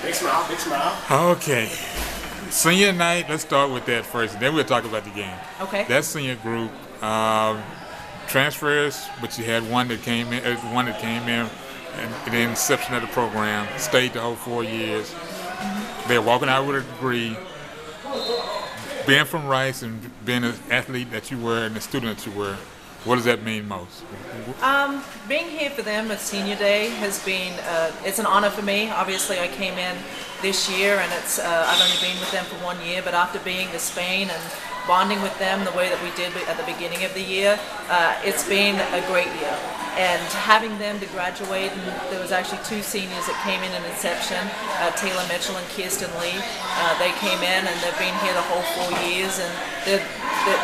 Big smile, big smile. Okay. Senior night, let's start with that first, and then we'll talk about the game. Okay. That senior group, transfers, but you had one that came in, and the inception of the program, stayed the whole 4 years. They're walking out with a degree. Being from Rice and being an athlete that you were and the student that you were, what does that mean most? Being here for them at Senior Day has been, it's an honor for me. Obviously I came in this year and I've only been with them for 1 year, but after being to Spain and bonding with them the way that we did at the beginning of the year, it's been a great year. And having them to graduate, and there was actually 2 seniors that came in inception, Taylor Mitchell and Kirsten Lee. They came in and they've been here the whole 4 years, and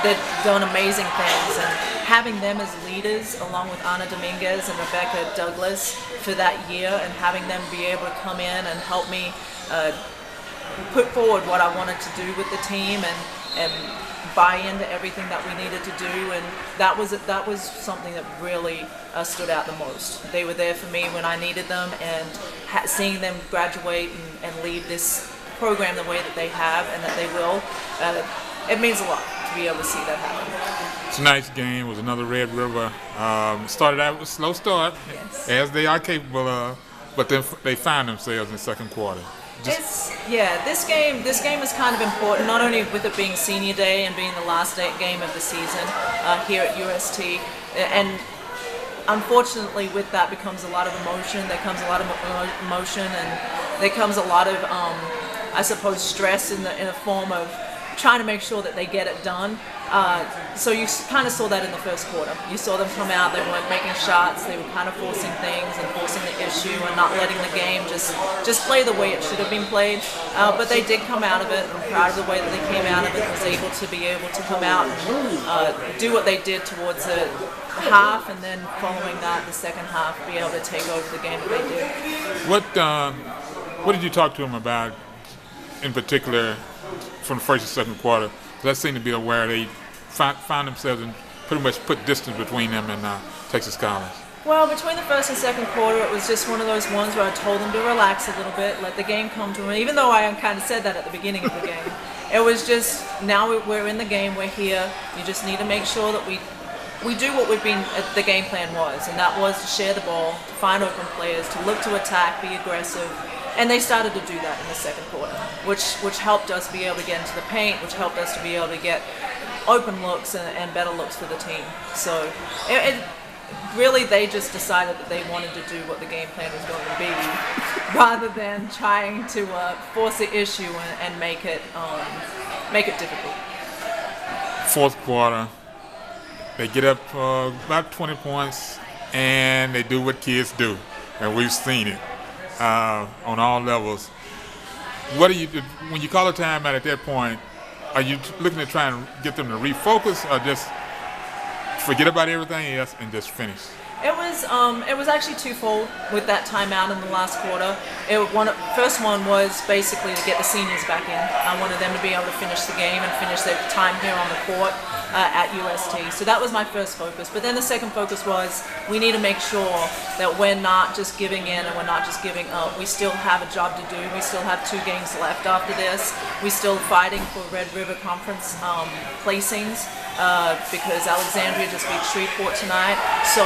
they've done amazing things. And having them as leaders, along with Ana Dominguez and Rebecca Douglas for that year, and having them be able to come in and help me put forward what I wanted to do with the team and buy into everything that we needed to do, and that was something that really stood out the most. They were there for me when I needed them, and seeing them graduate and leave this program the way that they have and that they will, it means a lot to be able to see that happen. Tonight's game was another Red River. Started out with a slow start, yes, as they are capable of, but then they found themselves in the second quarter. This game is kind of important, not only with it being Senior Day and being the last game of the season here at UST, and unfortunately with that becomes a lot of emotion. There comes a lot of emotion, and there comes a lot of, I suppose, stress in the form of trying to make sure that they get it done. So you kind of saw that in the first quarter. You saw them come out, they weren't making shots, they were kind of forcing things and forcing the issue and not letting the game just play the way it should have been played. But they did come out of it, and I'm proud of the way that they came out of it, and was able to come out and do what they did towards the half, and then following that, the second half, be able to take over the game that they did. What did you talk to them about in particular from the first and second quarter? That seemed to be where they found themselves and pretty much put distance between them and Texas College. Well, between the first and second quarter, it was just one of those ones where I told them to relax a little bit, let the game come to them, even though I kind of said that at the beginning of the game. It was just, now we're in the game, we're here, you just need to make sure that we do what the game plan was, and that was to share the ball, to find open players, to look to attack, be aggressive. And they started to do that in the second quarter, which helped us be able to get into the paint, which helped us to be able to get open looks and better looks for the team. So it really, they just decided that they wanted to do what the game plan was going to be, rather than trying to force the issue and make it difficult. Fourth quarter, they get up about 20 points, and they do what kids do, and we've seen it. On all levels. What do you do when you call a timeout at that point? Are you looking to try and get them to refocus, or just forget about everything else and just finish? It was actually twofold with that timeout in the last quarter. First one was basically to get the seniors back in. I wanted them to be able to finish the game and finish their time here on the court at UST. So that was my first focus. But then the second focus was, we need to make sure that we're not just giving in and we're not just giving up. We still have a job to do. We still have 2 games left after this. We're still fighting for Red River Conference placings. Because Alexandria just beat Shreveport tonight, so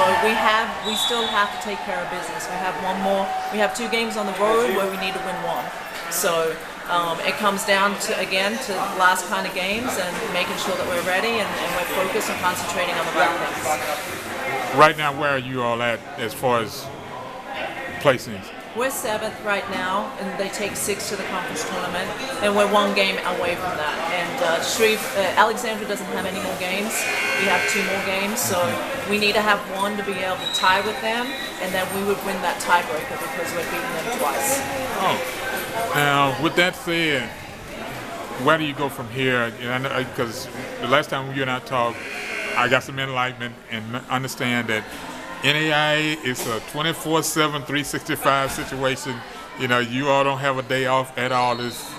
we still have to take care of business. We have one more. We have 2 games on the road where we need to win 1. So it comes down to the last kind of games and making sure that we're ready and we're focused and concentrating on the right things. Right now, where are you all at as far as placings? We're 7th right now, and they take 6 to the conference tournament, and we're 1 game away from that. And Alexandria doesn't have any more games. We have 2 more games, so we need to have 1 to be able to tie with them, and then we would win that tiebreaker because we're beating them twice. Oh, now with that said, where do you go from here? Because the last time you and I talked, I got some enlightenment and understand that NAIA is a 24/7, 365 situation. You all don't have a day off at all. It's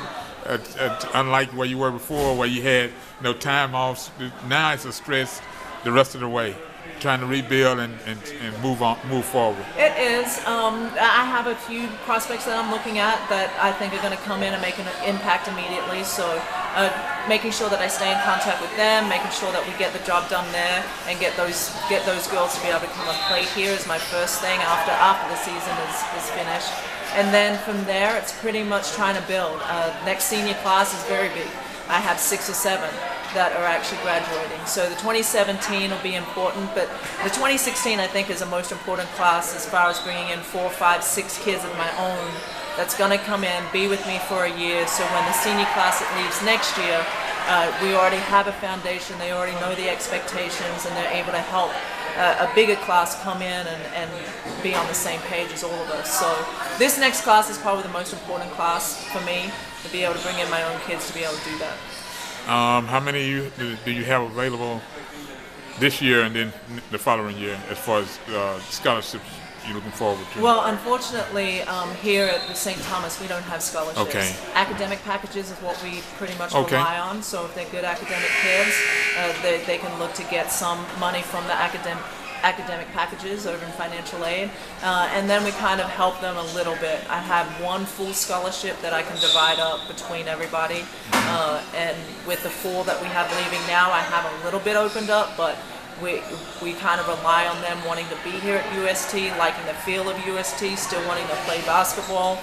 unlike where you were before, where you had no time off. Now it's a stress the rest of the way. trying to rebuild and move forward? It is. I have a few prospects that I'm looking at that I think are going to come in and make an impact immediately. So making sure that I stay in contact with them, making sure that we get the job done there, and get those girls to be able to come and play here is my first thing after the season is finished. And then from there, it's pretty much trying to build. Next senior class is very big. I have 6 or 7 that are actually graduating. So the 2017 will be important, but the 2016 I think is the most important class as far as bringing in 4, 5, 6 kids of my own that's going to come in, be with me for a year. So when the senior class that leaves next year, we already have a foundation, they already know the expectations, and they're able to help a bigger class come in and be on the same page as all of us. So this next class is probably the most important class for me, to be able to bring in my own kids to be able to do that. How many do you have available this year and then the following year as far as scholarships you're looking forward to? Well, unfortunately, here at the St. Thomas, we don't have scholarships. Okay. Academic packages is what we pretty much rely on. So if they're good academic kids, they can look to get some money from the academic packages over in financial aid, and then we kind of help them a little bit. I have one full scholarship that I can divide up between everybody, and with the 4 that we have leaving now, I have a little bit opened up, but we kind of rely on them wanting to be here at UST, liking the feel of UST, still wanting to play basketball.